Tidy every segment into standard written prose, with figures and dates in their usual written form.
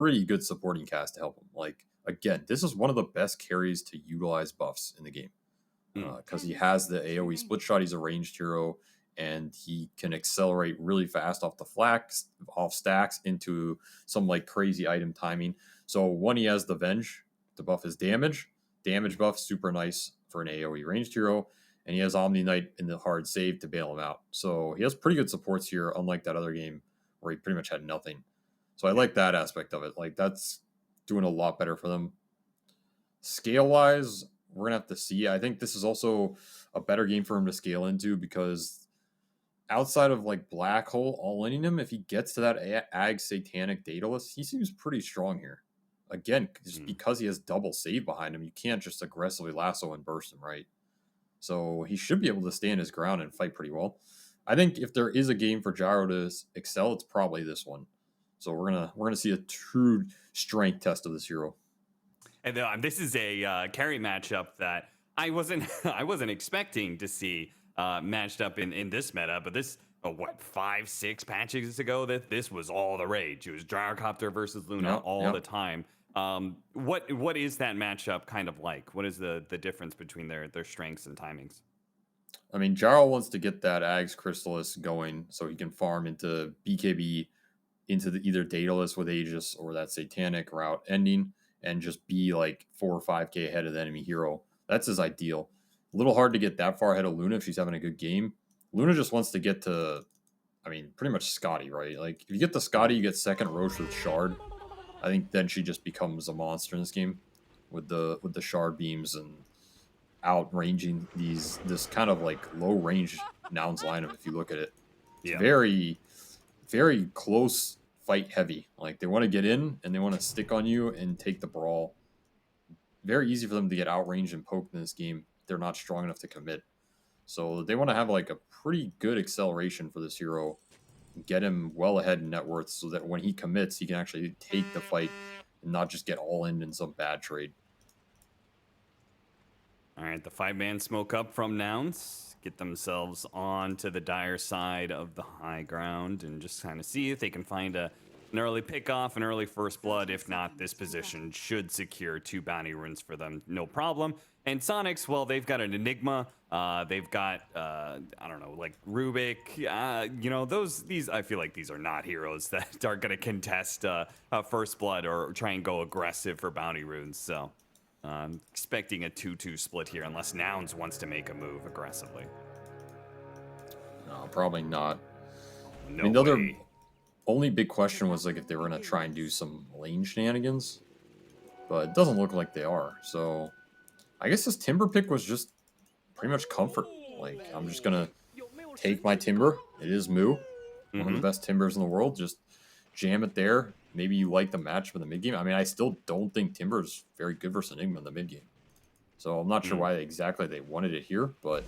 pretty good supporting cast to help him. Like, again, this is one of the best carries to utilize buffs in the game because he has the AoE split shot. He's a ranged hero, and he can accelerate really fast off the flax, off stacks into some like crazy item timing. So when he has the Venge to buff his damage buff, super nice for an AoE ranged hero. And he has Omni Knight in the hard save to bail him out. So he has pretty good supports here, unlike that other game where he pretty much had nothing. So I like that aspect of it. Like, that's doing a lot better for them. Scale-wise, we're going to have to see. I think this is also a better game for him to scale into because outside of, like, Black Hole all-inning him, if he gets to that Ag Satanic Daedalus, he seems pretty strong here. Again, just because he has double save behind him, you can't just aggressively lasso and burst him, right? So he should be able to stand his ground and fight pretty well. I think if there is a game for Gyro to excel, it's probably this one. So we're gonna see a true strength test of this hero. And this is a carry matchup that I wasn't I wasn't expecting to see matched up in this meta, but this 5-6 patches ago that this was all the rage. It was Gyrocopter versus Luna all the time. What is that matchup kind of like? What is the difference between their strengths and timings? I mean, Gyro wants to get that Ags Crystallis going so he can farm into BKB, into either Daedalus with Aegis or that Satanic route ending, and just be like 4 or 5k ahead of the enemy hero. That's his ideal. A little hard to get that far ahead of Luna if she's having a good game. Luna just wants to get to, I mean, pretty much Scotty, right? Like, if you get the Scotty, you get second Roche with Shard. I think then she just becomes a monster in this game with the Shard beams and outranging this kind of like low range Nouns lineup. If you look at it, it's very, very close fight heavy. Like, they want to get in and they want to stick on you and take the brawl. Very easy for them to get outranged and poked in this game. They're not strong enough to commit. So they want to have like a pretty good acceleration for this hero, get him well ahead in net worth so that when he commits, he can actually take the fight and not just get all in some bad trade. All right, the 5-man smoke up from Nouns. Get themselves onto the dire side of the high ground and just kind of see if they can find an early pickoff, an early first blood. If not, this position should secure 2 bounty runes for them, no problem. And Soniqs, well, they've got an Enigma. They've got, I don't know, like Rubik. These I feel like these are not heroes that are going to contest first blood or try and go aggressive for bounty runes. So I'm expecting a 2-2 split here unless Nouns wants to make a move aggressively. No, probably not. No I mean, the other way. only big question was like if they were going to try and do some lane shenanigans, but it doesn't look like they are. So I guess this Timber pick was just pretty much comfort. Like, I'm just going to take my Timber. It is Moo, one of the best Timbers in the world. Just jam it there. Maybe you like the matchup in the mid game. I mean, I still don't think Timber is very good versus Enigma in the mid game. So I'm not sure why exactly they wanted it here, but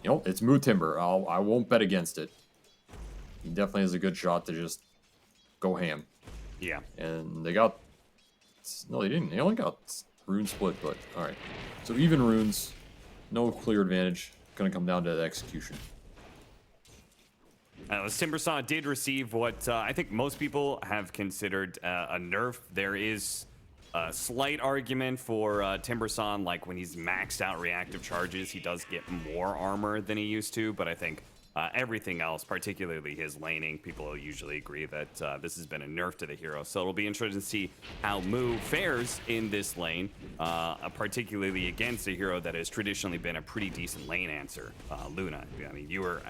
you know, it's Moo Timber. I won't bet against it. He definitely has a good shot to just go ham. Yeah. And they got... No, they didn't. They only got rune split, but alright. So even runes, no clear advantage. Going to come down to the execution. Timbersaw did receive what I think most people have considered a nerf. There is a slight argument for Timbersaw, like when he's maxed out reactive charges, he does get more armor than he used to, but I think everything else, particularly his laning, people usually agree that this has been a nerf to the hero. So it'll be interesting to see how Moo fares in this lane, particularly against a hero that has traditionally been a pretty decent lane answer, Luna. I mean, you were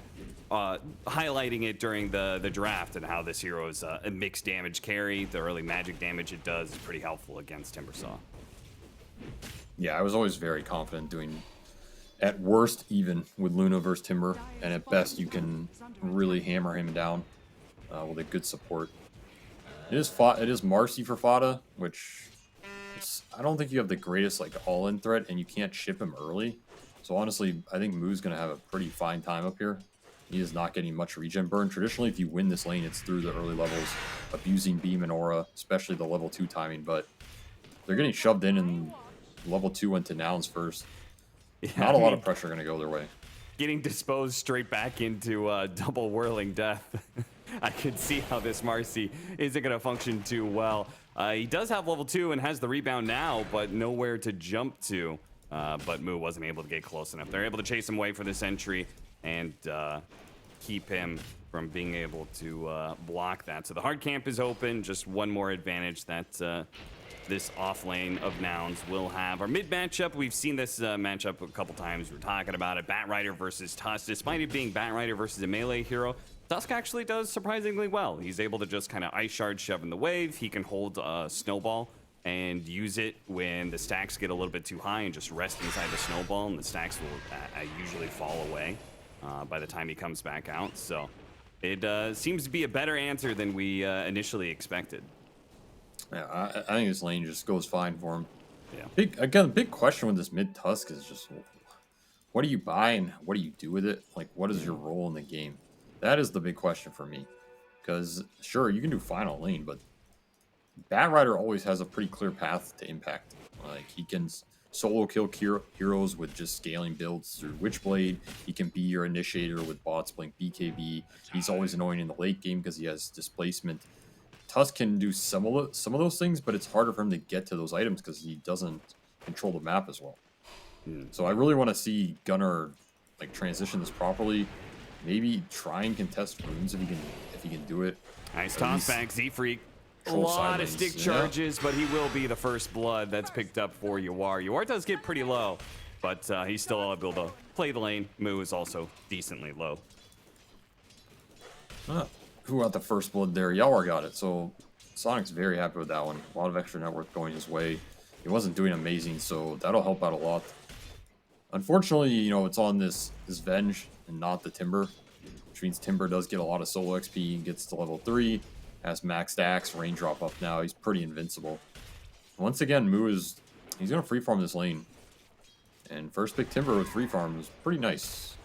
highlighting it during the draft and how this hero is a mixed damage carry. The early magic damage it does is pretty helpful against Timbersaw. Yeah, I was always very confident doing... At worst, even with Luna versus Timber, and at best, you can really hammer him down with a good support. It is Marcy for Fada, which I don't think you have the greatest like all-in threat, and you can't ship him early. So honestly, I think Moo's gonna have a pretty fine time up here. He is not getting much regen burn. Traditionally, if you win this lane, it's through the early levels, abusing Beam and Aura, especially the level 2 timing. But they're getting shoved in, and level 2 went to Nouns first. Yeah, Not a lot of pressure going to go their way. getting disposed straight back into double whirling death. I could see how this Marcy isn't going to function too well. He does have level 2 and has the rebound now, but nowhere to jump to. But Moo wasn't able to get close enough. They're able to chase him away for this entry and keep him from being able to block that. So the hard camp is open. Just one more advantage that this off lane of Nouns will have. Our mid matchup, we've seen this matchup a couple times. We're talking about it. Batrider versus Tusk. Despite it being Batrider versus a melee hero, Tusk actually does surprisingly well. He's able to just kind of ice shard shove in the wave. He can hold a snowball and use it when the stacks get a little bit too high and just rest inside the snowball, and the stacks will usually fall away by the time he comes back out. So it seems to be a better answer than we initially expected. Yeah, I think this lane just goes fine for him. Yeah. The big question with this mid Tusk is just, what do you buy and what do you do with it? Like, what is your role in the game? That is the big question for me. Because, sure, you can do final lane, but Batrider always has a pretty clear path to impact. Like, he can solo kill heroes with just scaling builds through Witchblade. He can be your initiator with bots playing BKB. He's always annoying in the late game because he has displacement. Tusk can do some of those things, but it's harder for him to get to those items because he doesn't control the map as well. So I really want to see Gunnar like transition this properly. Maybe try and contest runes if he can do it. Nice toss back, Z-Freak. A lot of stick charges, but he will be the first blood that's picked up for Yawar. Yawar does get pretty low, but he's still able to play the lane. Moo is also decently low. Who got the first blood there? Yawar got it. So Soniqs very happy with that one. A lot of extra net worth going his way. He wasn't doing amazing, so that'll help out a lot. Unfortunately, you know, it's on this Venge and not the Timber, which means Timber does get a lot of solo XP and gets to level 3, has max stacks, raindrop up now. He's pretty invincible. Once again, he's going to free farm this lane. And first pick Timber with free farm was pretty nice.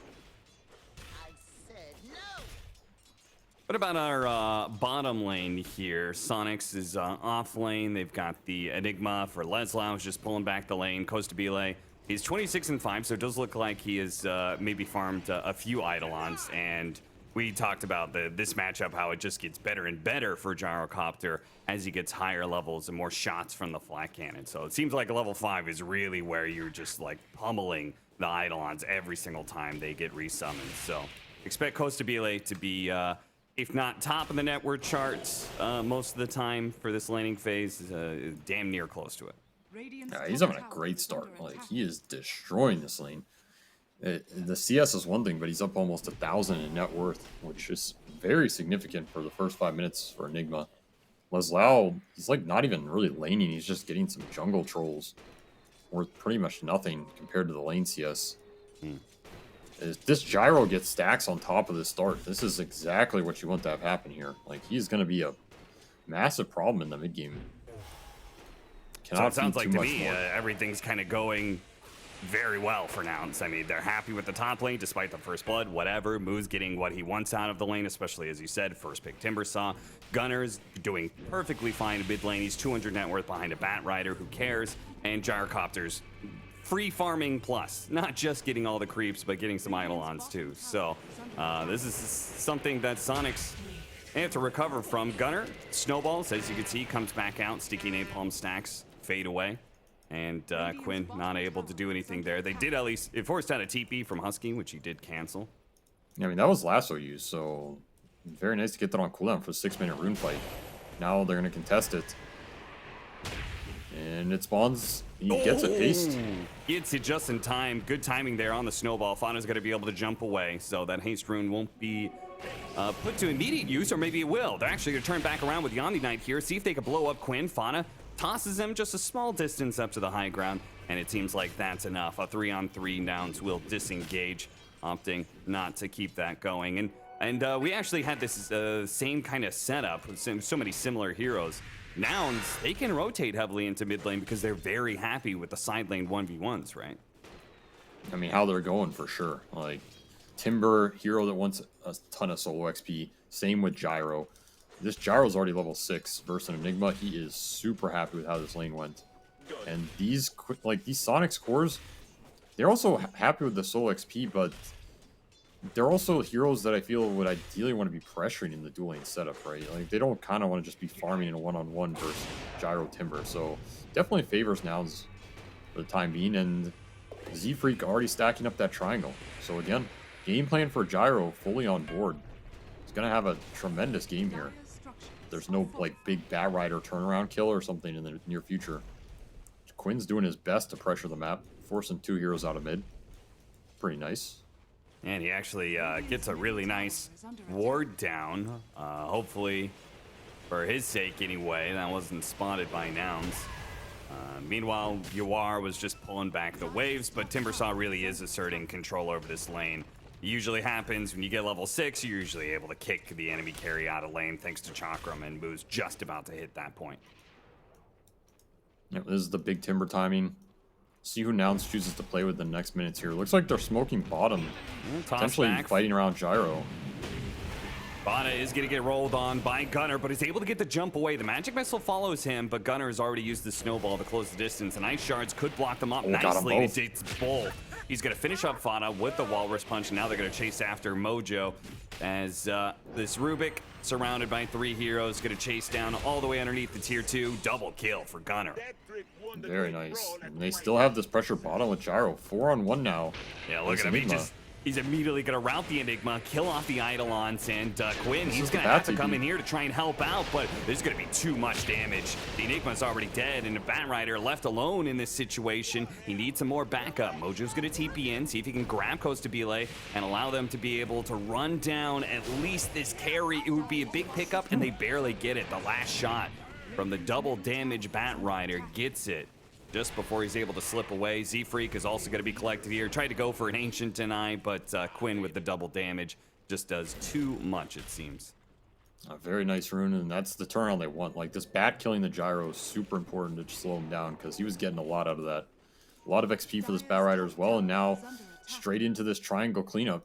What about our bottom lane here? Soniqs is off lane. They've got the Enigma for Leslau, who's just pulling back the lane. Costabile, he's 26-5, so it does look like he has maybe farmed a few Eidolons. And we talked about this matchup, how it just gets better and better for Gyrocopter as he gets higher levels and more shots from the flat cannon. So it seems like level 5 is really where you're just like pummeling the Eidolons every single time they get resummoned. So expect Costabile to be... if not top of the network charts most of the time for this laning phase, damn near close to it. Yeah, he's having a great start. Like, he is destroying this lane. The CS is one thing, but he's up almost 1,000 in net worth, which is very significant for the first 5 minutes for Enigma. Leslau, he's like not even really laning. He's just getting some jungle trolls worth pretty much nothing compared to the lane CS. This Gyro gets stacks on top of the start. This is exactly what you want to have happen here. Like, he's going to be a massive problem in the mid game. So it sounds like to me everything's kind of going very well for Nouns. I mean, they're happy with the top lane despite the first blood, whatever. Moo's getting what he wants out of the lane, especially as you said, first pick Timbersaw. Gunner's doing perfectly fine in mid lane. He's 200 net worth behind a Batrider, who cares? And Gyrocopter's free farming plus, not just getting all the creeps, but getting some Eidolons too. So this is something that Soniqs have to recover from. Gunner snowballs, as you can see, comes back out. Sticky napalm stacks fade away, and Quinn not able to do anything there. They did at least, it forced out a TP from Husky, which he did cancel. I mean, that was lasso use, so very nice to get that on cooldown for the 6-minute rune fight. Now they're going to contest it. And it spawns. He gets a haste. Gets it just in time. Good timing there on the snowball. Fauna's going to be able to jump away, so that haste rune won't be put to immediate use, or maybe it will. They're actually going to turn back around with Yandi Knight here, see if they can blow up Quinn. Fauna tosses him just a small distance up to the high ground, and it seems like that's enough. A 3-on-3 Nouns will disengage, opting not to keep that going. And we actually had this same kind of setup with so many similar heroes. Nouns, they can rotate heavily into mid lane because they're very happy with the side lane 1v1s, right? I mean, how they're going for sure. Like, Timber, hero that wants a ton of solo XP. Same with Gyro. This Gyro's already level 6 versus an Enigma. He is super happy with how this lane went. And these Soniqs cores, they're also happy with the solo XP, but they're also heroes that I feel would ideally want to be pressuring in the dual lane setup, right? Like they don't kind of want to just be farming in a one-on-one versus Gyro Timber. So definitely favors Nouns for the time being. And Z-Freak already stacking up that triangle. So again, game plan for Gyro fully on board. He's gonna have a tremendous game here. There's no like big Bat Rider turnaround kill or something in the near future. Quinn's doing his best to pressure the map, forcing 2 heroes out of mid. Pretty nice. And he actually gets a really nice ward down. Hopefully, for his sake anyway, that wasn't spotted by Nouns. Meanwhile, Yuar was just pulling back the waves, but Timbersaw really is asserting control over this lane. It usually happens when you get level 6, you're usually able to kick the enemy carry out of lane thanks to Chakram, and Moo's just about to hit that point. Yep, this is the big Timber timing. See who Nouns chooses to play with the next minutes here. Looks like they're smoking bottom. Potentially fighting around Gyro. Bana is going to get rolled on by Gunnar, but is able to get the jump away. The magic missile follows him, but Gunnar has already used the snowball to close the distance. And Ice Shards could block them up nicely. It's both. He's going to finish up Fana with the Walrus Punch, and now they're going to chase after Mojo as this Rubik, surrounded by 3 heroes, going to chase down all the way underneath the tier 2. Double kill for Gunnar. Very nice. And they still have this pressure bottom with Gyro. 4-on-1 now. Yeah, look at him. He's immediately going to route the Enigma, kill off the Eidolons, and Quinn, he's going to have to come in here to try and help out, but there's going to be too much damage. The Enigma's already dead, and the Bat Rider left alone in this situation. He needs some more backup. Mojo's going to TP in, see if he can grab Costabile and allow them to be able to run down at least this carry. It would be a big pickup, and they barely get it. The last shot from the double damage Bat Rider gets it just before he's able to slip away. Z-Freak is also going to be collected here. Tried to go for an Ancient Deny, but Quinn with the double damage just does too much, it seems. A very nice rune, and that's the turnaround they want. Like, this Bat killing the Gyro is super important to slow him down, because he was getting a lot out of that. A lot of XP for this Bat Rider as well, and now straight into this triangle cleanup.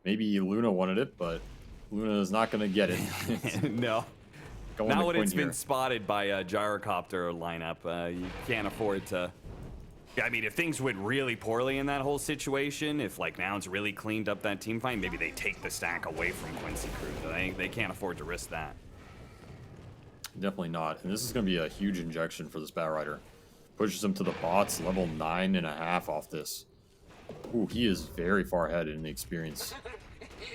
Maybe Luna wanted it, but Luna is not going to get it. No. Not when it's been spotted by a gyrocopter lineup. You can't afford to. I mean, if things went really poorly in that whole situation, if like Nouns really cleaned up that team fight, maybe they take the stack away from Quincy Cruz. They can't afford to risk that. Definitely not. And this is going to be a huge injection for this Bat Rider. Pushes him to the bots, level 9.5 off this. Ooh, he is very far ahead in the experience.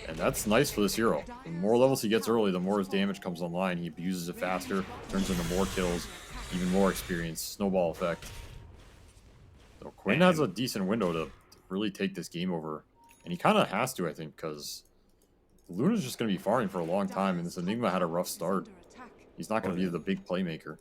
And that's nice for this hero. The more levels he gets early, the more his damage comes online. He abuses it faster, turns into more kills, even more experience. Snowball effect. So Quinn has a decent window to really take this game over. And he kind of has to, I think, because Luna's just going to be farming for a long time, and this Enigma had a rough start. He's not going to be the big playmaker.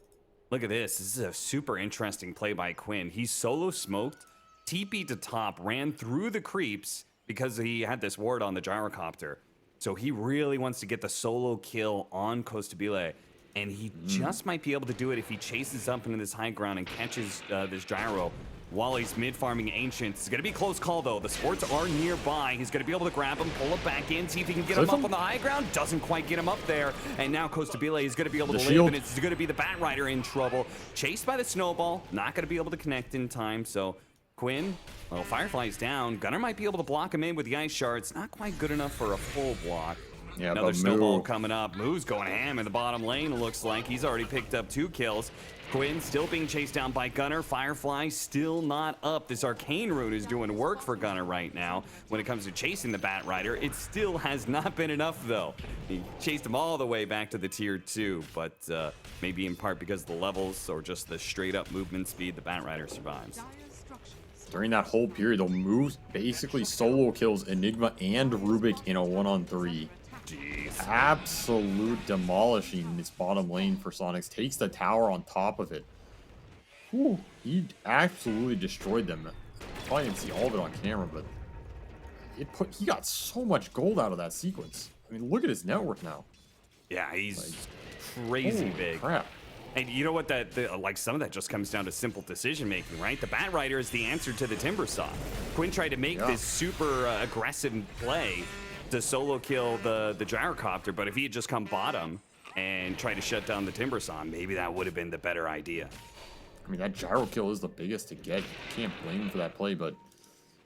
Look at this. This is a super interesting play by Quinn. He solo smoked, TP to top, ran through the creeps, because he had this ward on the gyrocopter. So he really wants to get the solo kill on Costabile. And he just might be able to do it if he chases up into this high ground and catches this gyro while he's mid-farming Ancients. It's going to be a close call, though. The sports are nearby. He's going to be able to grab him, pull it back in, see if he can get him up on the high ground. Doesn't quite get him up there. And now Costabile is going to be able to live, and it's going to be the Bat Rider in trouble. Chased by the snowball. Not going to be able to connect in time, so Quinn, well, Firefly's down. Gunnar might be able to block him in with the Ice Shards. Not quite good enough for a full block. Yeah, another snowball coming up. Moo's going ham in the bottom lane, it looks like. He's already picked up 2 kills. Quinn still being chased down by Gunnar. Firefly still not up. This Arcane Rune is doing work for Gunnar right now. When it comes to chasing the Bat Rider, it still has not been enough, though. He chased him all the way back to the tier 2, but maybe in part because of the levels or just the straight-up movement speed, the Bat Rider survives. During that whole period, they'll move basically solo kills Enigma and Rubik in a 1-on-3. Jeez. Absolute demolishing this bottom lane for Soniqs. Takes the tower on top of it. Whew, he absolutely destroyed them. Probably didn't see all of it on camera, but he got so much gold out of that sequence. I mean, look at his net worth now. Yeah, he's crazy big. Crap. And you know what? Like some of that just comes down to simple decision making, right? The Bat Rider is the answer to the Timbersaw. Quinn tried to make this super aggressive play to solo kill the gyrocopter, but if he had just come bottom and tried to shut down the Timbersaw, maybe that would have been the better idea. I mean, that gyro kill is the biggest to get. You can't blame him for that play, but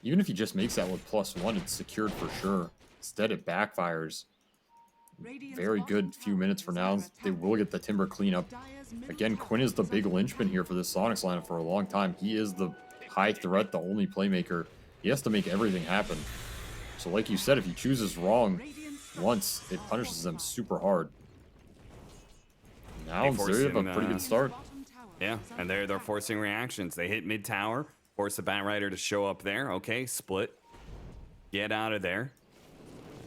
even if he just makes that with +1, it's secured for sure. Instead, it backfires. Very good few minutes for Nouns. They will get the Timber cleanup. Again, Quinn is the big linchpin here for this Sonics lineup for a long time. He is the high threat, the only playmaker. He has to make everything happen. So like you said, if he chooses wrong once, it punishes them super hard. Nouns, they have a pretty good start. Yeah, and they're forcing reactions. They hit mid tower, force the Batrider to show up there. Okay, split. Get out of there.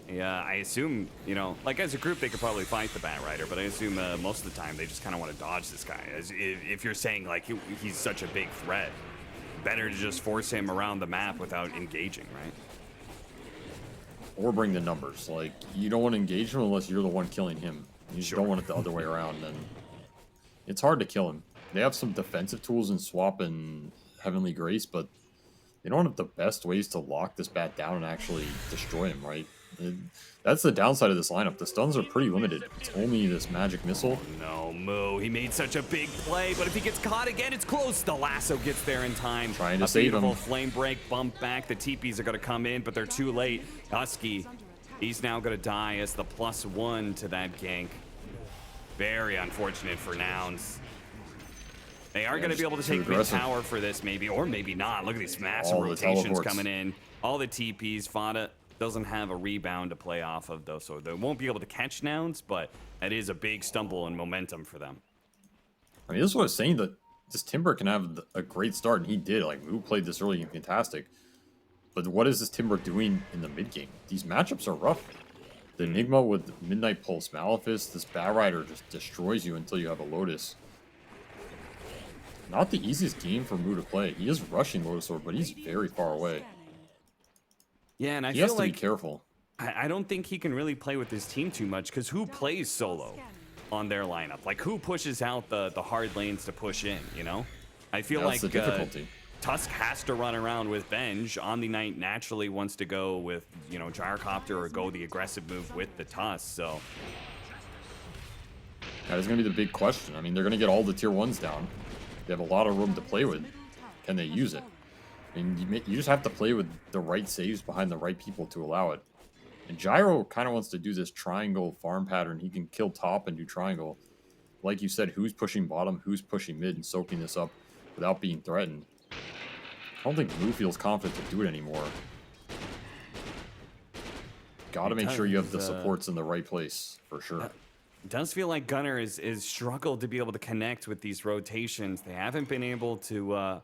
Yeah, I assume, you know, like as a group, they could probably fight the Batrider, but I assume most of the time they just kind of want to dodge this guy. As if you're saying like he's such a big threat, better to just force him around the map without engaging, right? Or bring the numbers. Like, you don't want to engage him unless you're the one killing him. You just don't want it the other way around. And it's hard to kill him. They have some defensive tools in Swap and Heavenly Grace, but they don't have the best ways to lock this bat down and actually destroy him, right? That's the downside of this lineup. The stuns are pretty limited. It's only this magic missile. Oh, no, Moo. He made such a big play, but if he gets caught again, it's close. The lasso gets there in time. Trying to save him. Flame break, bump back. The TPs are going to come in, but they're too late. Husky, he's now going to die as the +1 to that gank. Very unfortunate for Nouns. They are going to be able to take mid tower for this, maybe, or maybe not. Look at these massive rotations coming in. All the TPs. Fada doesn't have a rebound to play off of, though, so they won't be able to catch Nouns, but that is a big stumble in momentum for them. I mean, this is what I was saying, that this Timber can have a great start, and he did. Like, Moo played this early and fantastic. But what is this Timber doing in the mid game? These matchups are rough. The Enigma with Midnight Pulse Malefice, this Batrider just destroys you until you have a Lotus. Not the easiest game for Moo to play. He is rushing Lotus Orb, but he's very far away. Yeah, and I he feel has to like be careful. I don't think he can really play with his team too much, because who plays solo on their lineup? Like, who pushes out the hard lanes to push in, you know? I feel That's like the difficulty. Tusk has to run around with Benj. Omni Knight naturally wants to go with, you know, Gyrocopter or go the aggressive move with the Tusk, so... That is going to be the big question. I mean, they're going to get all the tier 1s down. They have a lot of room to play with. Can they use it? I mean, you just have to play with the right saves behind the right people to allow it. And Gyro kind of wants to do this triangle farm pattern. He can kill top and do triangle. Like you said, who's pushing bottom, who's pushing mid, and soaking this up without being threatened. I don't think Moo feels confident to do it anymore. Gotta make sure you have the supports in the right place, for sure. It does feel like Gunner is struggled to be able to connect with these rotations. They haven't been able to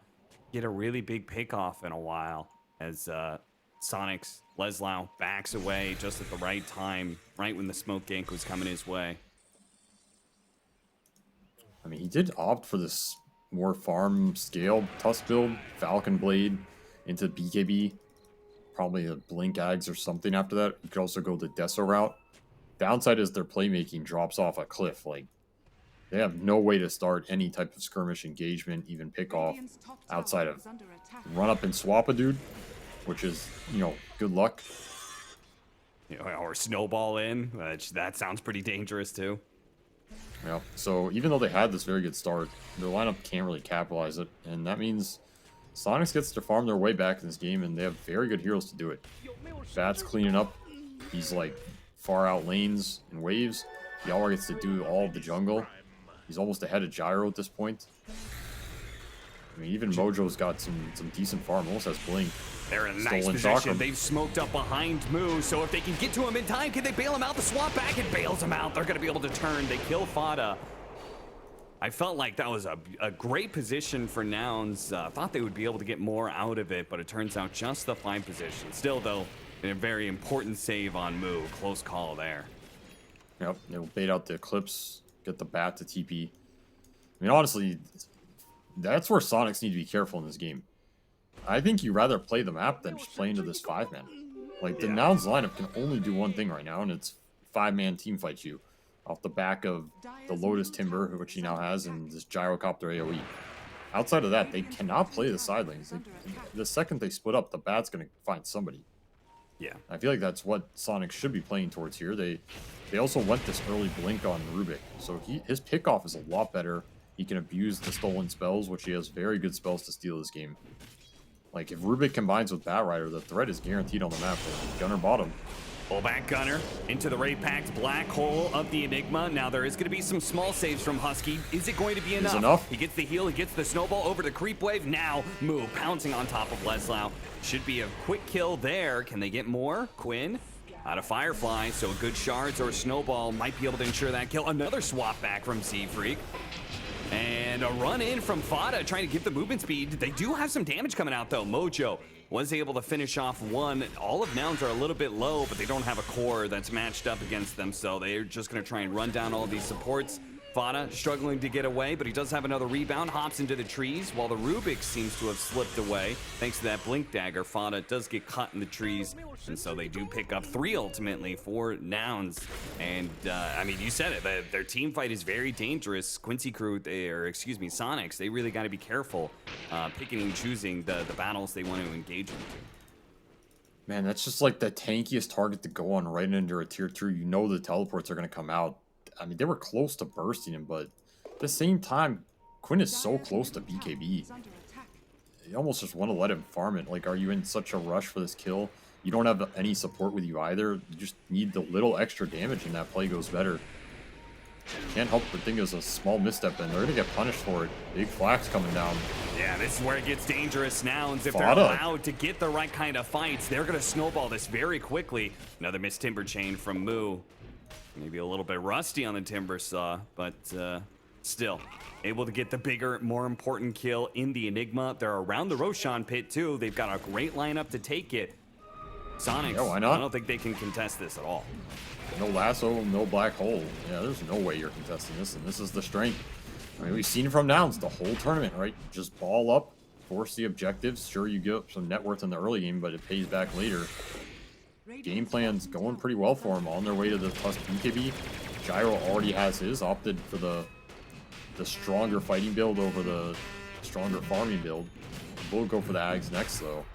get a really big pick-off in a while, as Soniqs, Leslau backs away just at the right time, right when the smoke gank was coming his way. I mean, he did opt for this more farm scale Tusk build, Falcon Blade into BKB, probably a Blink Ags or something after that. You could also go the Deso route. Downside is their playmaking drops off a cliff. Like, they have no way to start any type of skirmish engagement, even pick off, outside of run up and swap a dude, which is, you know, good luck. You know, or snowball in, which that sounds pretty dangerous too. Yeah, so even though they had this very good start, their lineup can't really capitalize it, and that means Soniqs gets to farm their way back in this game, and they have very good heroes to do it. Bat's cleaning up. He's like far out lanes and waves. Yalwar gets to do all of the jungle. He's almost ahead of Gyro at this point. I mean, even Mojo's got some decent farm. Almost has Blink. They're in a nice position. They've smoked up behind Moo, so if they can get to him in time, can they bail him out? The swap back and bails him out. They're going to be able to turn. They kill Fada. I felt like that was a great position for Nouns. Thought they would be able to get more out of it, but it turns out just the fine position. Still, though, a very important save on Moo. Close call there. Yep, they'll bait out the Eclipse, get the bat to TP. I mean, honestly, that's where Soniqs need to be careful in this game. I think you rather play the map than just play into this 5-man. Like, the Nouns lineup can only do one thing right now, and it's 5-man team fight you. Off the back of the Lotus Timber, which he now has, and this Gyrocopter AoE. Outside of that, they cannot play the side lanes. The second they split up, the bat's going to find somebody. Yeah. I feel like that's what Sonic should be playing towards here. They also went this early blink on Rubik, so his pickoff is a lot better. He can abuse the stolen spells, which he has very good spells to steal this game. Like, if Rubik combines with Batrider, the threat is guaranteed on the map. Gunner bottom. Pull back Gunner into the Ray-Packed black hole of the Enigma. Now there is going to be some small saves from Husky. Is it going to be enough? He gets the heal, he gets the snowball over the creep wave. Now Moo pouncing on top of Leslau. Should be a quick kill there. Can they get more? Quinn out of Firefly, so good shards or snowball might be able to ensure that kill. Another swap back from Z-Freak. And a run in from Fada trying to get the movement speed. They do have some damage coming out though. Mojo was able to finish off one. All of Nouns are a little bit low, but they don't have a core that's matched up against them, so they're just going to try and run down all these supports. Fada struggling to get away, but he does have another rebound, hops into the trees, while the Rubik seems to have slipped away. Thanks to that Blink Dagger, Fada does get caught in the trees, and so they do pick up 3 ultimately for Nouns. And, I mean, you said it, their team fight is very dangerous. Quincy Crew, Soniqs, they really got to be careful picking and choosing the battles they want to engage in. Man, that's just like the tankiest target to go on right into a tier 2. You know the teleports are going to come out. I mean, they were close to bursting him, but at the same time, Quinn is so close to BKB. You almost just want to let him farm it. Like, are you in such a rush for this kill? You don't have any support with you either. You just need the little extra damage and that play goes better. Can't help but think it was a small misstep and they're going to get punished for it. Big flax coming down. Yeah, this is where it gets dangerous. Nouns, if they're allowed to get the right kind of fights, they're going to snowball this very quickly. Another missed timber chain from Moo. Maybe a little bit rusty on the timber saw, but still able to get the bigger, more important kill in the Enigma. They're around the Roshan pit too. They've got a great lineup to take it. Soniqs, yeah, why not? I don't think they can contest this at all. No lasso, no black hole. Yeah, there's no way you're contesting this, and this is the strength. I mean, we've seen from Nouns the whole tournament, right? Just ball up, force the objectives. Sure, you get some net worth in the early game, but it pays back later. Game plan's going pretty well for him. On their way to the plus BKB. Gyro already has his, opted for the stronger fighting build over the stronger farming build. We'll go for the Ags next, though.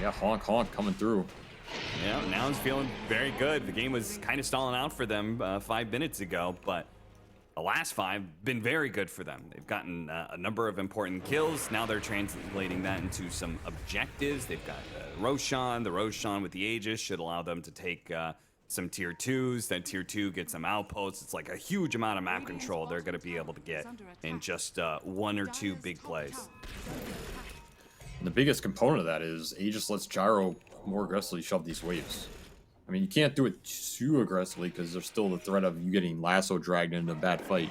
Yeah, honk coming through. Yeah, Nouns feeling very good. The game was kind of stalling out for them 5 minutes ago, but the last 5 been very good for them. They've gotten a number of important kills. Now they're translating that into some objectives. They've got Roshan. The Roshan with the Aegis should allow them to take some tier 2s. That tier 2 gets some outposts. It's like a huge amount of map control they're going to be able to get in just 1 or 2 big plays. And the biggest component of that is Aegis lets Gyro more aggressively shove these waves. I mean, you can't do it too aggressively because there's still the threat of you getting lasso dragged into a bad fight.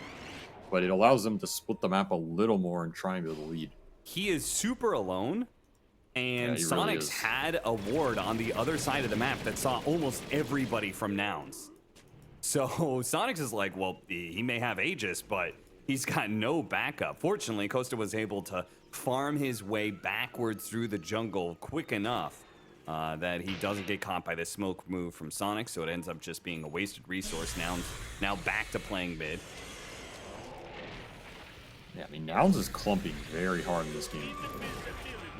But it allows them to split the map a little more and try and build a lead. He is super alone, and yeah, Soniqs really had a ward on the other side of the map that saw almost everybody from Nouns. So Soniqs is like, well, he may have Aegis, but he's got no backup. Fortunately, Costa was able to farm his way backwards through the jungle quick enough that he doesn't get caught by this smoke move from Soniqs, so it ends up just being a wasted resource. Now back to playing mid. Yeah, I mean, Nouns is clumping very hard in this game.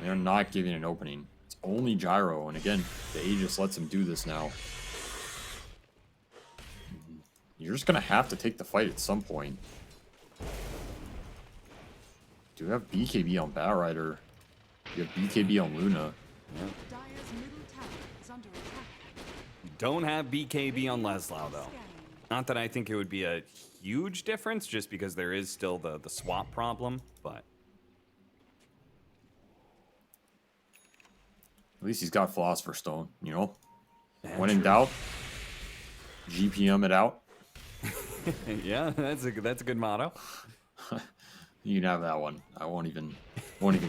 They're not giving an opening. It's only Gyro, and again, the Aegis lets him do this now. You're just going to have to take the fight at some point. Do you have BKB on Batrider? You have BKB on Luna. Yeah. Don't have BKB on Leslau, though. Not that I think it would be a huge difference, just because there is still the swap problem, but... At least he's got Philosopher's Stone, you know? Yeah, when in doubt, GPM it out. Yeah, that's a good motto. You can have that one. I won't even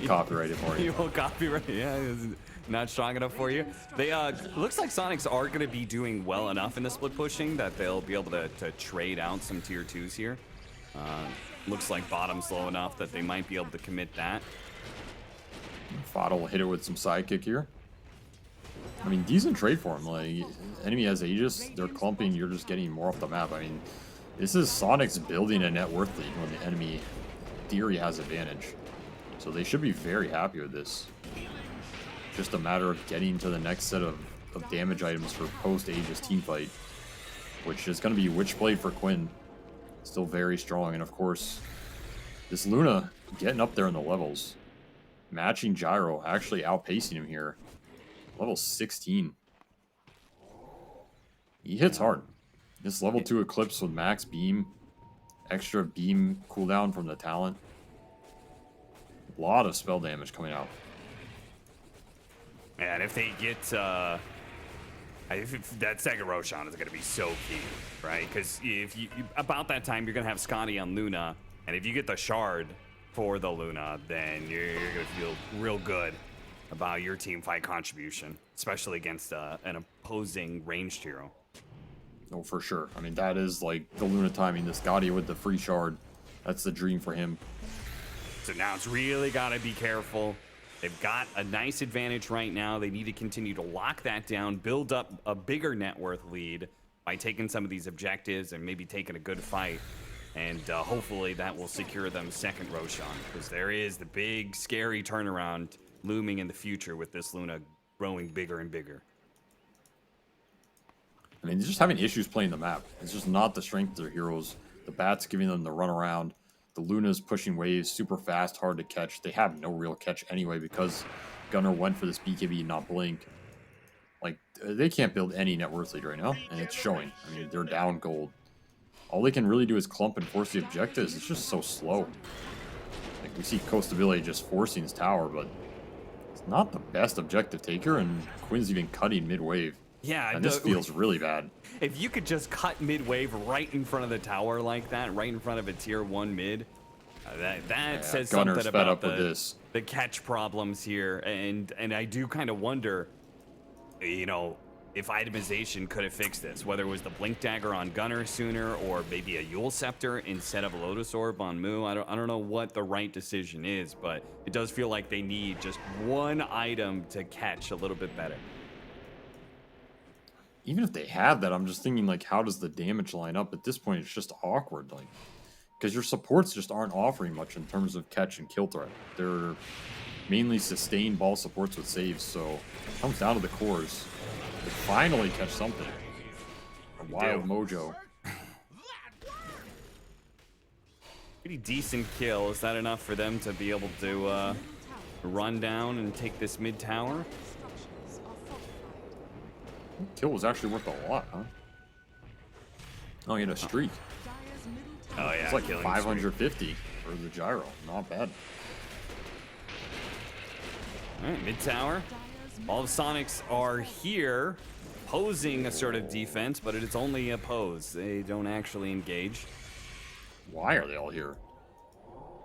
copyright it for you. You won't copyright it? Yeah, it's not strong enough for you. They looks like Soniqs are going to be doing well enough in the split pushing that they'll be able to trade out some tier 2s here. Looks like bottom's low enough that they might be able to commit that. Fada will hit it with some sidekick here. I mean, decent trade for him. Like, enemy has Aegis, they're clumping, you're just getting more off the map. I mean, this is Soniqs building a net worth lead when the enemy, in theory, has advantage. So they should be very happy with this. Just a matter of getting to the next set of damage items for post-Aegis teamfight, which is going to be Witchblade for Quinn. Still very strong, and of course, this Luna getting up there in the levels. Matching Gyro, actually outpacing him here. Level 16. He hits hard. This level 2 Eclipse with max beam, extra beam cooldown from the talent. A lot of spell damage coming out. And if they get that second Roshan is going to be so key, right? Because if you about that time you're going to have Scotty on Luna, and if you get the shard for the Luna, then you're going to feel real good about your team fight contribution, especially against an opposing ranged hero. Oh, for sure. I mean, that is like the Luna timing. The Scotty with the free shard. That's the dream for him. So now it's really got to be careful. They've got a nice advantage right now. They need to continue to lock that down, build up a bigger net worth lead by taking some of these objectives and maybe taking a good fight. And hopefully that will secure them second Roshan, because there is the big, scary turnaround looming in the future with this Luna growing bigger and bigger. I mean, they're just having issues playing the map. It's just not the strength of their heroes. The Bat's giving them the run around. The Luna's pushing waves super fast, hard to catch. They have no real catch anyway because Gunnar went for this BKB and not blink. Like, they can't build any net worth lead right now, and it's showing. I mean, they're down gold. All they can really do is clump and force the objectives. It's just so slow. Like, we see Costabile just forcing his tower, but it's not the best objective taker, and Quinn's even cutting mid-wave. Yeah, and this feels really bad. If you could just cut mid-wave right in front of the tower like that, right in front of a tier 1 mid, that says Gunner's something fed about up with this. the catch problems here. And I do kind of wonder, you know, if itemization could have fixed this, whether it was the Blink Dagger on Gunner sooner or maybe a Yule Scepter instead of a Lotus Orb on Mu. I don't know what the right decision is, but it does feel like they need just one item to catch a little bit better. Even if they have that, I'm just thinking, like, how does the damage line up? At this point, it's just awkward, like, because your supports just aren't offering much in terms of catch and kill threat. They're mainly sustained ball supports with saves, so it comes down to the cores. They finally catch something. A wild mojo. Pretty decent kill. Is that enough for them to be able to run down and take this mid tower? Kill was actually worth a lot, huh? Oh, he had a streak. Oh, yeah. It's like 550 for the gyro. Not bad. All right, mid tower. All the Soniqs are here, posing a sort of defense, but it's only a pose. They don't actually engage. Why are they all here?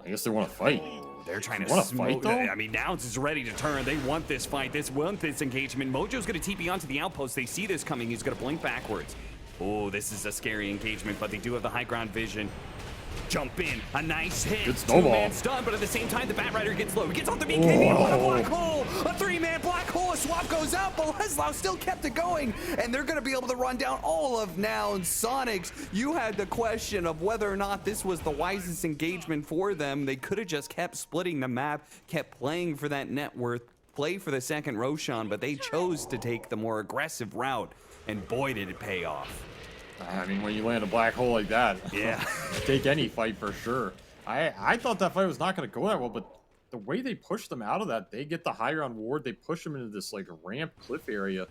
I guess they want to fight. They're trying to smoke. I mean, Nouns is ready to turn. They want this fight. They want this engagement. Mojo's going to TP onto the outpost. They see this coming. He's going to blink backwards. Oh, this is a scary engagement, but they do have the high ground vision. Jump in. A nice hit. Good snowball. Two-man stun, but at the same time, the Bat Rider gets low. He gets off the BKB. What a black hole. A three-man black hole. A swap goes out, but Leslau still kept it going. And they're going to be able to run down all of Nouns. Soniqs, you had the question of whether or not this was the wisest engagement for them. They could have just kept splitting the map, kept playing for that net worth, play for the second Roshan, but they chose to take the more aggressive route. And boy, did it pay off. I mean, when you land a black hole like that, yeah, take any fight for sure. I thought that fight was not going to go that well, but the way they push them out of that, they get the high ground ward, they push them into this like ramp cliff area.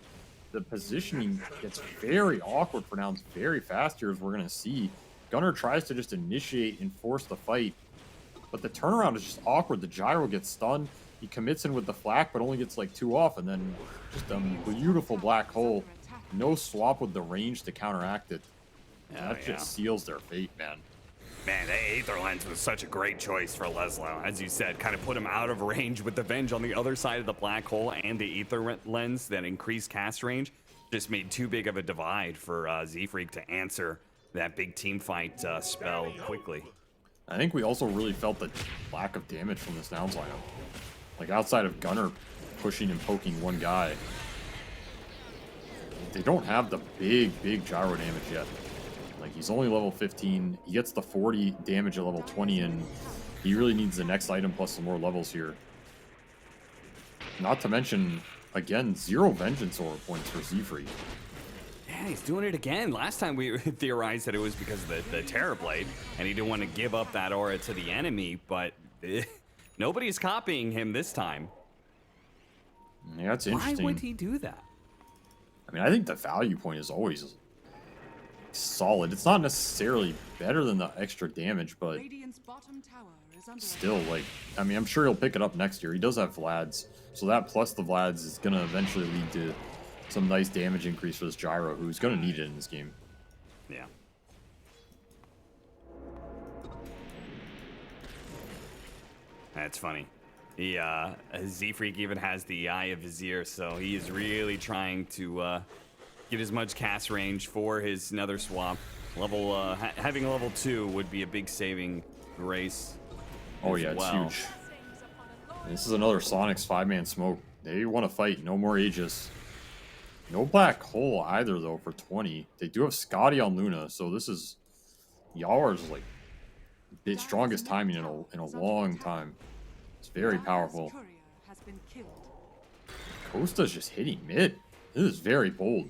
The positioning gets very awkward for Nouns very fast here, as we're going to see. Gunnar tries to just initiate and force the fight, but the turnaround is just awkward. The gyro gets stunned. He commits in with the flak, but only gets like 2 off, and then just a beautiful black hole. No swap with the range to counteract it. That just seals their fate, man. Man, the Aether Lens was such a great choice for Leslau. As you said, kind of put him out of range with the Venge on the other side of the black hole and the Aether Lens that increased cast range. Just made too big of a divide for Z-Freak to answer that big team fight spell quickly. I think we also really felt the lack of damage from this Nouns lineup. Like, outside of Gunnar pushing and poking one guy, they don't have the big gyro damage yet. Like, he's only level 15. He gets the 40 damage at level 20, and he really needs the next item plus some more levels here. Not to mention, again, 0 Vengeance Aura points for Z-Freak. Yeah, he's doing it again. Last time we theorized that it was because of the Terror Blade, and he didn't want to give up that aura to the enemy, but nobody's copying him this time. Yeah, that's interesting. Why would he do that? I mean, I think the value point is always solid. It's not necessarily better than the extra damage, but Radiant's bottom tower is under still, like, I mean, I'm sure he'll pick it up next year. He does have Vlads, so that plus the Vlads is going to eventually lead to some nice damage increase for this Gyro, who's going to need it in this game. Yeah. That's funny. He, Z-Freak even has the Eye of Vizier, so he is really trying to get as much cast range for his Nether swap. Level, having a level 2 would be a big saving grace. Oh yeah, it's huge. This is another Soniqs 5-man smoke. They want to fight. No more Aegis. No black hole either, though, for 20. They do have Scotty on Luna, so this is Yawar's like the strongest timing in a long time. It's very powerful. Costa's just hitting mid. This is very bold.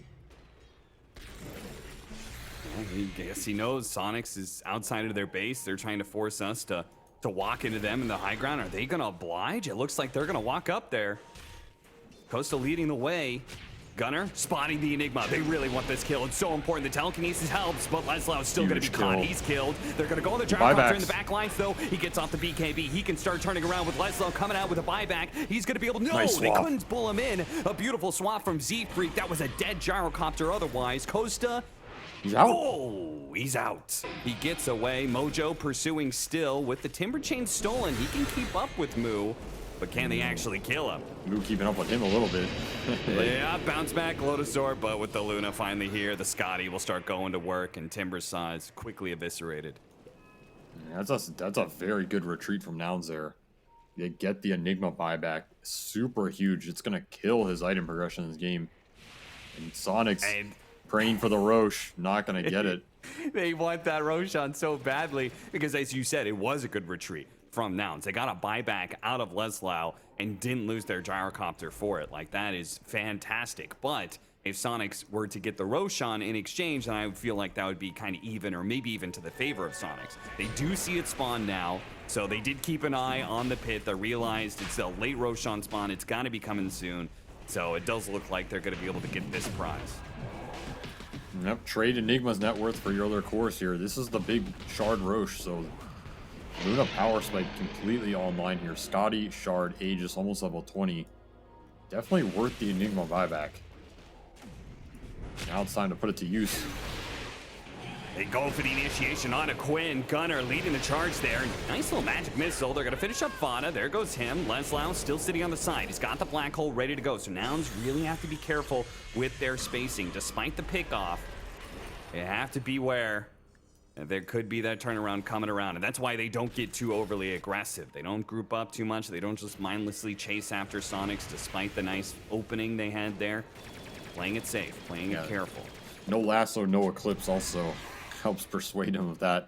I guess he knows Soniqs is outside of their base. They're trying to force us to walk into them in the high ground. Are they going to oblige? It looks like they're going to walk up there. Costa leading the way. Gunner spotting the Enigma. They really want this kill. It's so important. The telekinesis helps, but Leslau's still going to be caught. He's killed. They're going to go on the gyrocopter in the back lines, though. He gets off the BKB. He can start turning around with Leslau coming out with a buyback. He's going to be able to... No, nice they couldn't pull him in. A beautiful swap from Z-Freak. That was a dead gyrocopter otherwise. Costa... He's out. Oh, he's out. He gets away. Mojo pursuing still with the Timber Chain stolen. He can keep up with Moo, but can they actually kill him? Moo keeping up with him a little bit. Yeah, bounce back Lotusaur, but with the Luna finally here, the Scotty will start going to work, and Timber Saw is quickly eviscerated. That's a very good retreat from Nouns there. They get the Enigma buyback. Super huge. It's going to kill his item progression in this game. And Soniqs... praying for the Roche, not going to get it. They want that Roshan so badly because, as you said, it was a good retreat from Nouns. They got a buyback out of Leslau and didn't lose their gyrocopter for it. Like, that is fantastic. But if Soniqs were to get the Roshan in exchange, then I feel like that would be kind of even, or maybe even to the favor of Soniqs. They do see it spawn now, so they did keep an eye on the pit. They realized it's a late Roshan spawn. It's got to be coming soon. So it does look like they're going to be able to get this prize. Yep, trade Enigma's net worth for your other course here. This is the big Shard Roche, so Luna Power Spike completely online here. Scotty, Shard, Aegis, almost level 20. Definitely worth the Enigma buyback. Now it's time to put it to use. They go for the initiation on a Quinn. Gunner leading the charge there. Nice little magic missile. They're going to finish up Fauna. There goes him. Leslau still sitting on the side. He's got the black hole ready to go. So Nouns really have to be careful with their spacing. Despite the pickoff, they have to beware. There could be that turnaround coming around. And that's why they don't get too overly aggressive. They don't group up too much. They don't just mindlessly chase after Soniqs despite the nice opening they had there. Playing it safe. Playing it careful. No lasso, no eclipse also helps persuade him of that.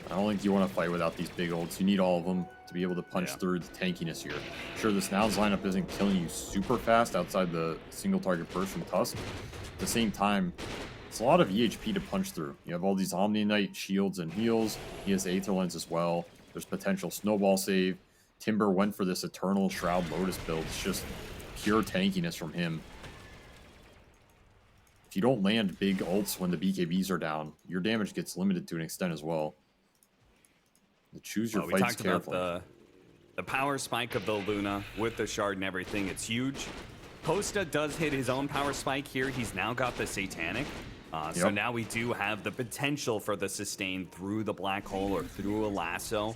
I don't think you want to fight without these big ults. You need all of them to be able to punch through the tankiness here. Sure, this Nouns lineup isn't killing you super fast outside the single target burst from Tusk. At the same time, it's a lot of EHP to punch through. You have all these Omni Knight shields and heals. He has Aether Lens as well. There's potential snowball save. Timber went for this Eternal Shroud Lotus build. It's just pure tankiness from him. If you don't land big ults when the BKBs are down, your damage gets limited to an extent as well. Choose your fights carefully. We talked about the power spike of the Luna with the shard and everything. It's huge. Costa does hit his own power spike here. He's now got the Satanic. So now we do have the potential for the sustain through the black hole or through a lasso.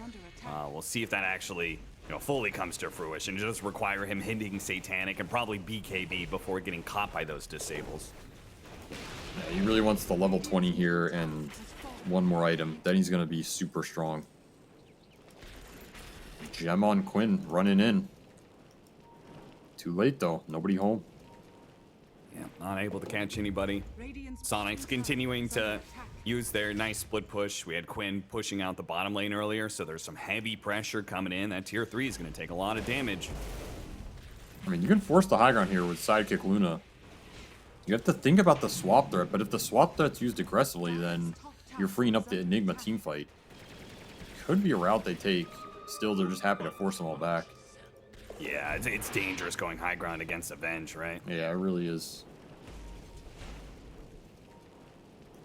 We'll see if that actually fully comes to fruition. Just require him hitting Satanic and probably BKB before getting caught by those disables. Yeah, he really wants the level 20 here and one more item. Then he's going to be super strong. Gem on Quinn running in. Too late though. Nobody home. Yeah, not able to catch anybody. Soniqs continuing to use their nice split push. We had Quinn pushing out the bottom lane earlier, so there's some heavy pressure coming in. That tier 3 is going to take a lot of damage. I mean, you can force the high ground here with Sidekick Luna. You have to think about the swap threat, but if the swap threat's used aggressively, then you're freeing up the Enigma team fight. Could be a route they take. Still, they're just happy to force them all back. Yeah, it's dangerous going high ground against Avenge, right? Yeah, it really is.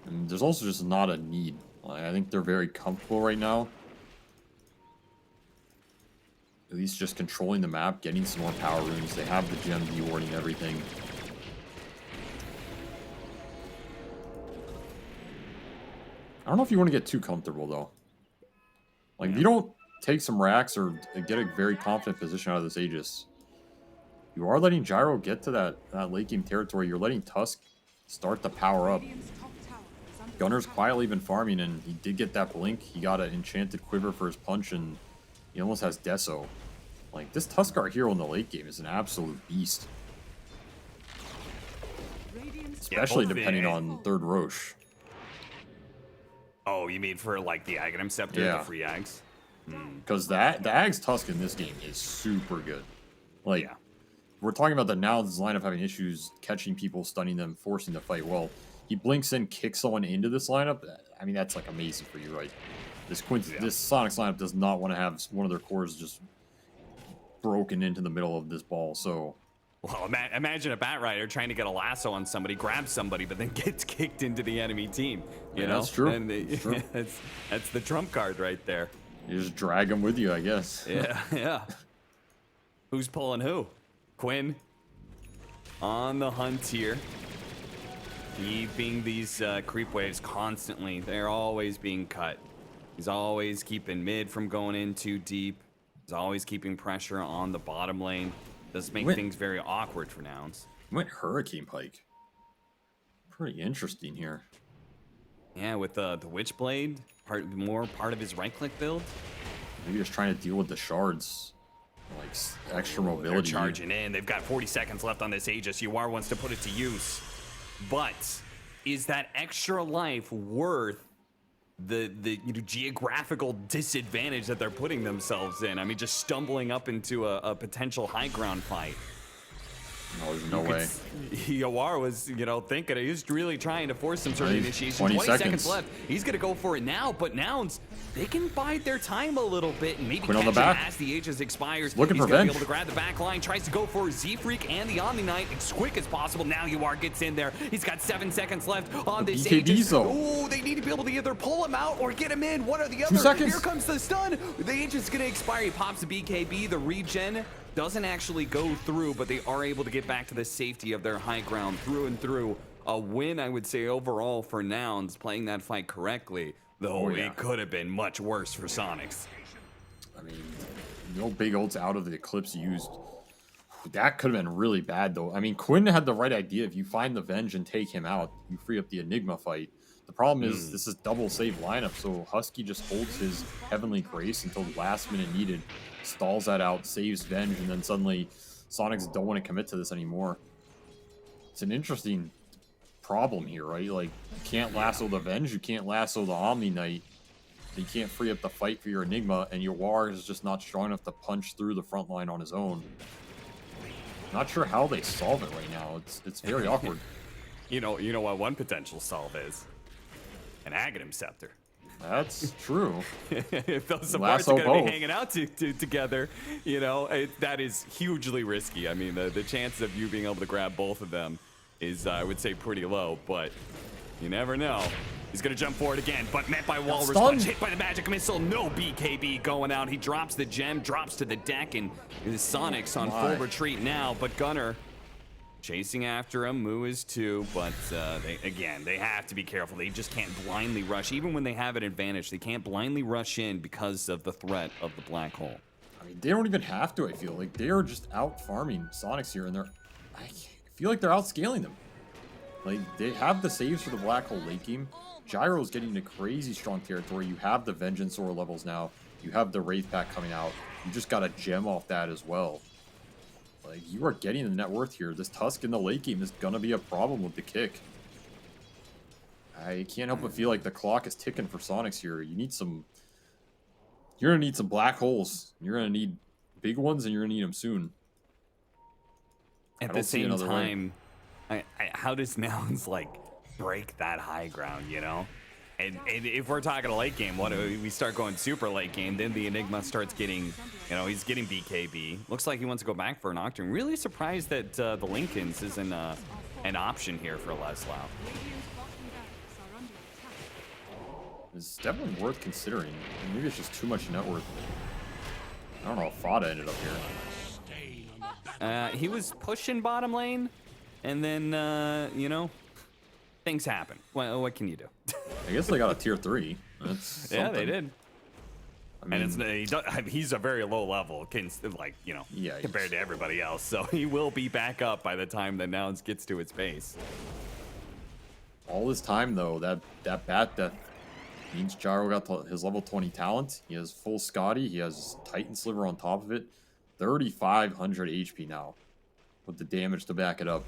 And there's also just not a need. Like, I think they're very comfortable right now. At least just controlling the map, getting some more power runes. They have the gem dewarding everything. I don't know if you want to get too comfortable, though. Like, if you don't take some racks or get a very confident position out of this Aegis, you are letting Gyro get to that late game territory. You're letting Tusk start to power up. Radiant's top tower is under Gunner's attack. quietly been farming, and he did get that blink. He got an enchanted quiver for his punch, and he almost has Deso. Like, this Tuskar hero in the late game is an absolute beast. Radiant's Especially both depending the- on third Roche. Oh, you mean for like the Aghanim Scepter, Yeah. the free Ags? Because the Ag's Tusk in this game is super good. Like, Yeah. we're talking about the Nouns lineup having issues catching people, stunning them, forcing the fight. Well, he blinks in, kicks someone into this lineup. I mean, that's like amazing for you, right? This Sonics lineup does not want to have one of their cores just broken into the middle of this ball. So, Well, imagine a Bat Rider trying to get a lasso on somebody, grab somebody, but then gets kicked into the enemy team. You Yeah, know, that's true. And That's true. that's the trump card right there. you just drag them with you, I guess. Yeah, yeah. Who's pulling who? Quinn on the hunt here. Keeping these creep waves constantly. They're always being cut. He's always keeping mid from going in too deep. He's always keeping pressure on the bottom lane. Does make Wait. things very awkward for Nouns. Went Hurricane Pike. Pretty interesting here. Yeah, with the Witchblade, more part of his right-click build. Maybe just trying to deal with the shards. Like, extra They're mobility. charging in. They've got 40 seconds left on this Aegis. UR wants to put it to use. But is that extra life worth the geographical disadvantage that they're putting themselves in? I mean, just stumbling up into a potential high ground fight. No, there's no way. Yawar was, thinking he was really trying to force some sort of Right. initiation. 20 seconds seconds left. He's gonna go for it now, but Nouns, they can bide their time a little bit and maybe Quinn on catch the him back. as the Aegis expires. Looking He's for gonna be Venge. able to grab the back line, tries to go for Z-Freak and the Omni Knight as quick as possible. Now Yawar gets in there. He's got 7 seconds left on The this BKBs Aegis. though. Ooh, they need to be able to either pull him out or get him in. One or the 2 other. seconds. Here comes the stun. The Aegis is gonna expire. He pops the BKB. The regen doesn't actually go through, but they are able to get back to the safety of their high ground through and through. A win, I would say, overall for Nouns, playing that fight correctly, though Oh, yeah. it could have been much worse for Soniqs. I mean, no big ults out of the Eclipse used. That could have been really bad, though. I mean, Quinn had the right idea. If you find the Venge and take him out, you free up the Enigma fight. The problem is this is double save lineup, so Husky just holds his Heavenly Grace until the last minute needed, stalls that out, saves Venge, and then suddenly Sonics don't want to commit to this anymore. It's an interesting problem here, right? Like, you can't lasso the Venge, you can't lasso the Omni Knight, you can't free up the fight for your Enigma, and your War is just not strong enough to punch through the front line on his own. Not sure how they solve it right now. It's very awkward. You know what one potential solve is? An Aghanim Scepter. That's true. If those supports Lasso are going to both. be hanging out together, that is hugely risky. I mean, the chance of you being able to grab both of them is, I would say, pretty low, but you never know. He's going to jump forward again, but met by Walrus Punch, hit by the magic missile. No BKB going out. He drops the gem, drops to the deck, and the Sonics on full retreat now, but Gunner chasing after him. Moo is too, but they have to be careful. They just can't blindly rush. Even when they have an advantage, they can't blindly rush in because of the threat of the black hole. I mean, they don't even have to, I feel. Like, they are just out farming Sonics here, and I feel like they're outscaling them. Like, they have the saves for the black hole late game. Gyro's getting into crazy strong territory. You have the Vengeance Aura levels now. You have the Wraith Pack coming out. You just got a gem off that as well. Like, you are getting the net worth here. This Tusk in the late game is going to be a problem with the kick. I can't help but feel like the clock is ticking for Sonics here. You need some... You're going to need some black holes. You're going to need big ones, and you're going to need them soon. At the same time, how does Nouns, break that high ground, And if we're talking a late game, what we start going super late game, then the Enigma starts getting, he's getting BKB. Looks like he wants to go back for an Octane. Really surprised that the Lincolns isn't an option here for Leslau. Radiant's bottom barracks are under is definitely worth considering. Maybe it's just too much net worth. I don't know how Fada ended up here. He was pushing bottom lane, and then, you know, things happen. Well, what can you do? I guess they got a tier 3. That's Yeah, something. they did. I mean, And he's a very low level, like, you know, Yeah, compared to everybody else. So he will be back up by the time the Nouns gets to its base. all this time though, that bat death means Gyro got to his level 20 talent. He has full Scotty. He has Titan Sliver on top of it. 3,500 HP now, with the damage to back it up.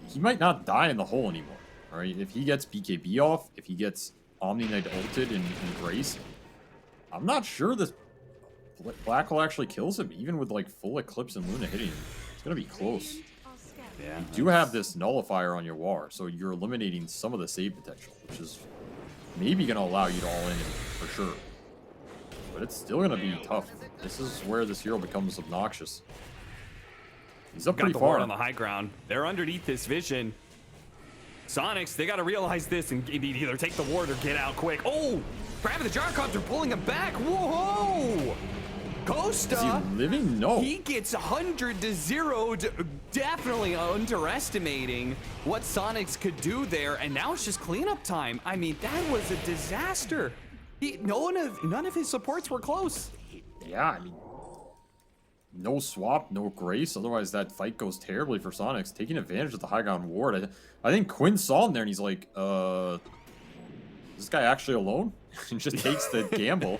He might not die in the hole anymore. All right, if he gets BKB off, if he gets Omni Knight ulted in Grace, I'm not sure this Black Hole actually kills him, even with like full Eclipse and Luna hitting him. It's gonna be close. Yeah. You do have this nullifier on your war, so you're eliminating some of the save potential, which is maybe gonna allow you to all in for sure. But it's still gonna be tough. This is where this hero becomes obnoxious. He's up Got pretty the far. ward on the high ground. They're underneath this vision. Soniqs, they got to realize this and either take the ward or get out quick. Oh, grabbing the gyrocopter, pulling him back. Whoa! Costa. Is he living? No. He gets 100 to 0, definitely underestimating what Soniqs could do there, and now it's just cleanup time. I mean, that was a disaster. None of his supports were close. Yeah, I mean, no swap, no Grace. Otherwise, that fight goes terribly for Soniqs. Taking advantage of the high ground ward. I think Quinn saw him there, and he's like, is this guy actually alone? And just takes the gamble.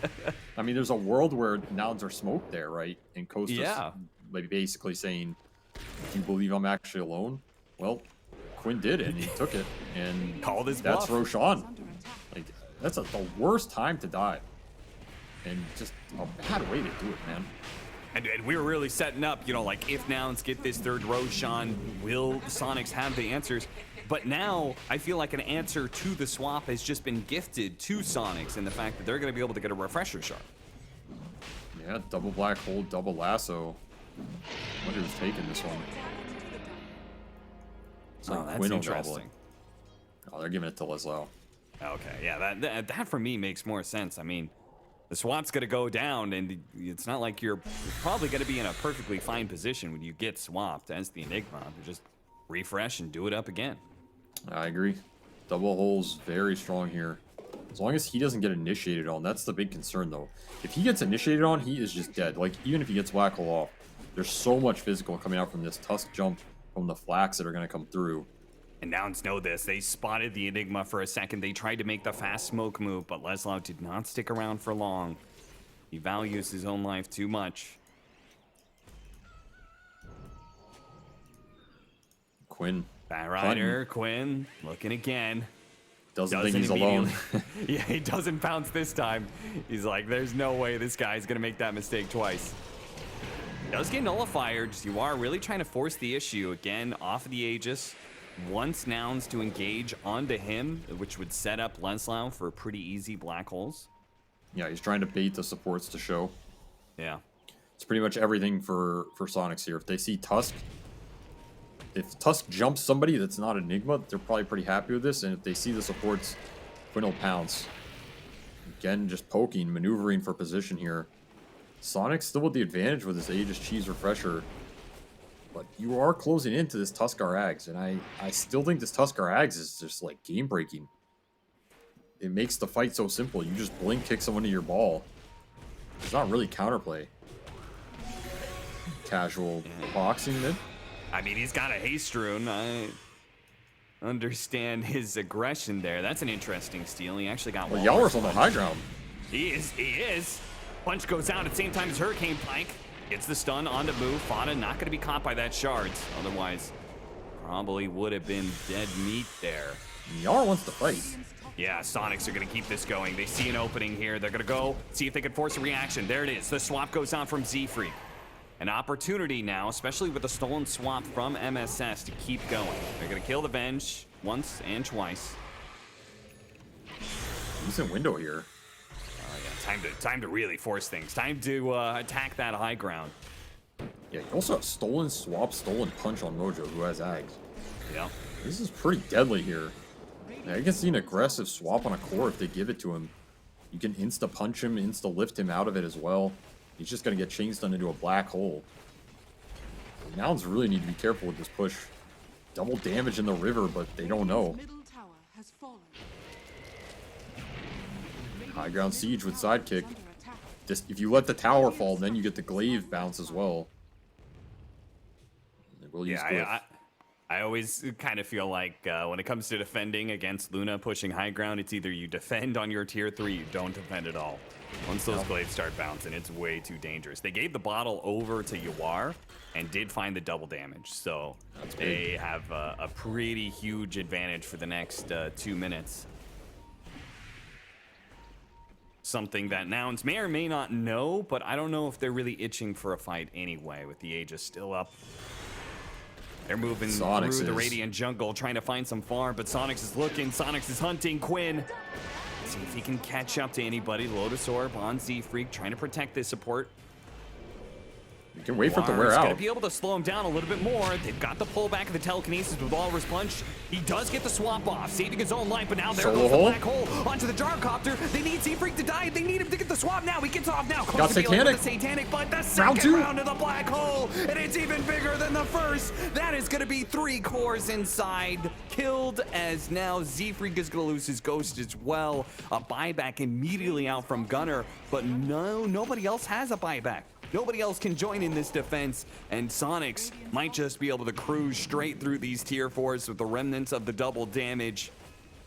I mean, there's a world where Nouns are smoked there, right? And Costa's like basically saying, do you believe I'm actually alone? Well, Quinn did it, and he took it. And Called his that's bluff. Roshan. Like, that's the worst time to die. And just a bad way to do it, man. And we were really setting up, you know, like if Nouns get this third Roshan, will Soniqs have the answers? But now I feel like an answer to the swap has just been gifted to Soniqs in the fact that they're going to be able to get a refresher shard. Yeah, double black hole, double lasso. What who's taking this one? It's like that's Quinn interesting. Oh, they're giving it to Leslie. Okay, yeah, that for me makes more sense. I mean, the swap's going to go down, and it's not like you're probably going to be in a perfectly fine position when you get swapped as the Enigma. You just refresh and do it up again. I agree. Double hole's very strong here. As long as he doesn't get initiated on, that's the big concern though. If he gets initiated on, he is just dead. Like, even if he gets black hole off, there's so much physical coming out from this Tusk jump, from the flax that are going to come through. And Nouns know this. They spotted the Enigma for a second. They tried to make the fast smoke move, but Leslie did not stick around for long. He values his own life too much. Quinn. Batrider, Quinn, looking again. Doesn't think he's alone. Yeah, he doesn't bounce this time. He's like, there's no way this guy's going to make that mistake twice. Does get nullified. You are really trying to force the issue. Again, off of the Aegis. Wants Nouns to engage onto him, which would set up Leslie for pretty easy black holes. Yeah, he's trying to bait the supports to show. Yeah. It's pretty much everything for Soniqs here. If they see Tusk, if Tusk jumps somebody that's not Enigma, they're probably pretty happy with this. And if they see the supports, Quinn will pounce. Again, just poking, maneuvering for position here. Soniqs still with the advantage with his Aegis Cheese Refresher. But you are closing into this Tuskar Ags, and I still think this Tuskar Ags is just like game breaking. It makes the fight so simple. You just blink kick someone to your ball. It's not really counterplay. Casual boxing mid. I mean, he's got a haste rune. I understand his aggression there. That's an interesting steal. He actually got Well, one. Yalor's on the high ground. He is. Punch goes out at the same time as Hurricane Pike. Gets the stun onto move. Fada not going to be caught by that shards. Otherwise, probably would have been dead meat there. Yalor wants to fight. Yeah, Soniqs are going to keep this going. They see an opening here. They're going to go see if they can force a reaction. There it is. The swap goes on from Z-Freak. An opportunity now, especially with the stolen swap from MSS, to keep going. They're going to kill the Venge once and twice. Decent window here. Time to really force things. Time to attack that high ground. Yeah, you also have stolen swap, stolen punch on Mojo, who has Ags. Yep. This is pretty deadly here. Yeah, you can see an aggressive swap on a core if they give it to him. You can insta-punch him, insta-lift him out of it as well. He's just going to get chain stunned into a black hole. Nouns really need to be careful with this push. Double damage in the river, but they don't know. Middle tower has fallen. High ground siege with sidekick. Under attack. If you let the tower fall, then you get the glaive bounce as well. They will use glyph. I always kind of feel like when it comes to defending against Luna pushing high ground, it's either you defend on your tier 3, you don't defend at all. Once those glaives start bouncing, it's way too dangerous. They gave the bottle over to Yawar and did find the double damage, so they have a pretty huge advantage for the next 2 minutes. Something that Nouns may or may not know, but I don't know if they're really itching for a fight anyway with the Aegis still up. They're moving Soniqs through the Radiant jungle, trying to find some farm, but Soniqs is looking. Soniqs is hunting Quinn. See if he can catch up to anybody. Lotus Orb on Z-Freak, trying to protect this support. You can wait for it to wear War's out. gonna be able to slow him down a little bit more. They've got the pullback of the telekinesis with Walrus Punch. He does get the swap off, saving his own life, but now there Solo goes the hole? black hole onto the gyrocopter. They need Z-Freak to die. They need him to get the swap now. He gets off now. Got Close to dealing with Satanic. the Satanic, but the Round second two. round of the black hole, and it's even bigger than the first. That is gonna be 3 cores inside. Killed as now Z-Freak is gonna lose his ghost as well. A buyback immediately out from Gunner, but nobody else has a buyback. Nobody else can join in this defense, and Soniqs might just be able to cruise straight through these tier 4s with the remnants of the double damage.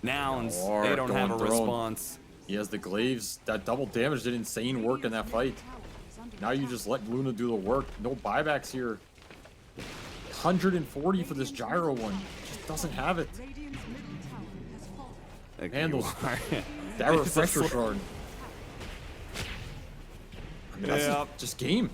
Nouns, they don't have a response. He has the glaives. That double damage did insane work in that fight. Now you just let Luna do the work. No buybacks here. 140 for this gyro one. Just doesn't have it. Radiant's middle tower has fallen. Like, Handles. you are- That It's a refresher sl- shard. I mean, that's Yep. just game.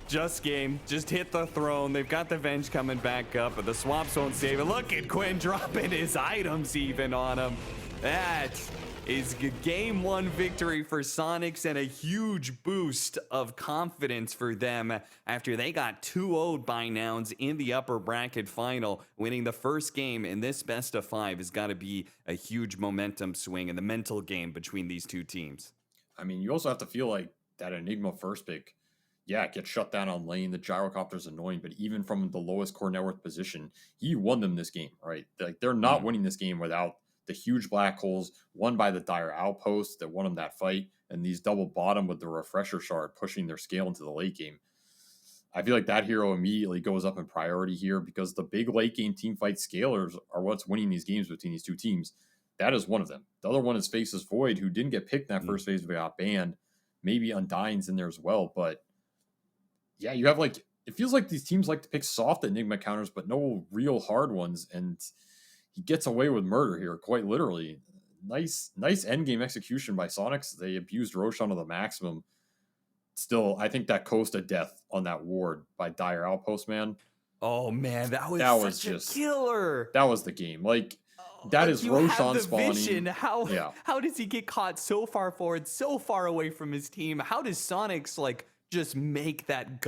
Just game, just hit the throne. They've got the Venge coming back up, but the swaps won't save it. Look at Quinn dropping his items even on him. That is a game 1 victory for Soniqs and a huge boost of confidence for them after they got 2-0'd by Nouns in the upper bracket final. Winning the first game in this best of 5 has got to be a huge momentum swing in the mental game between these two teams. I mean, you also have to feel like that Enigma first pick, yeah, it gets shut down on lane. The gyrocopter's annoying, but even from the lowest core net worth position, he won them this game, right? Like, they're not winning this game without the huge black holes, won by the dire outpost that won them that fight, and these double bottom with the refresher shard pushing their scale into the late game. I feel like that hero immediately goes up in priority here because the big late game team fight scalers are what's winning these games between these two teams. That is one of them. The other one is Faceless Void, who didn't get picked in that first phase but got banned. Maybe Undying's in there as well, but yeah, you have like, it feels like these teams like to pick soft Enigma counters, but no real hard ones, and he gets away with murder here, quite literally. Nice endgame execution by Soniqs. They abused Roshan to the maximum. Still, I think that coast of death on that ward by Dire Outpost, man. Oh man, that was such just a killer. That was the game. Like, that is you Roshan have the spawning. vision. How Yeah. does he get caught so far forward, so far away from his team? How does Soniqs like just make that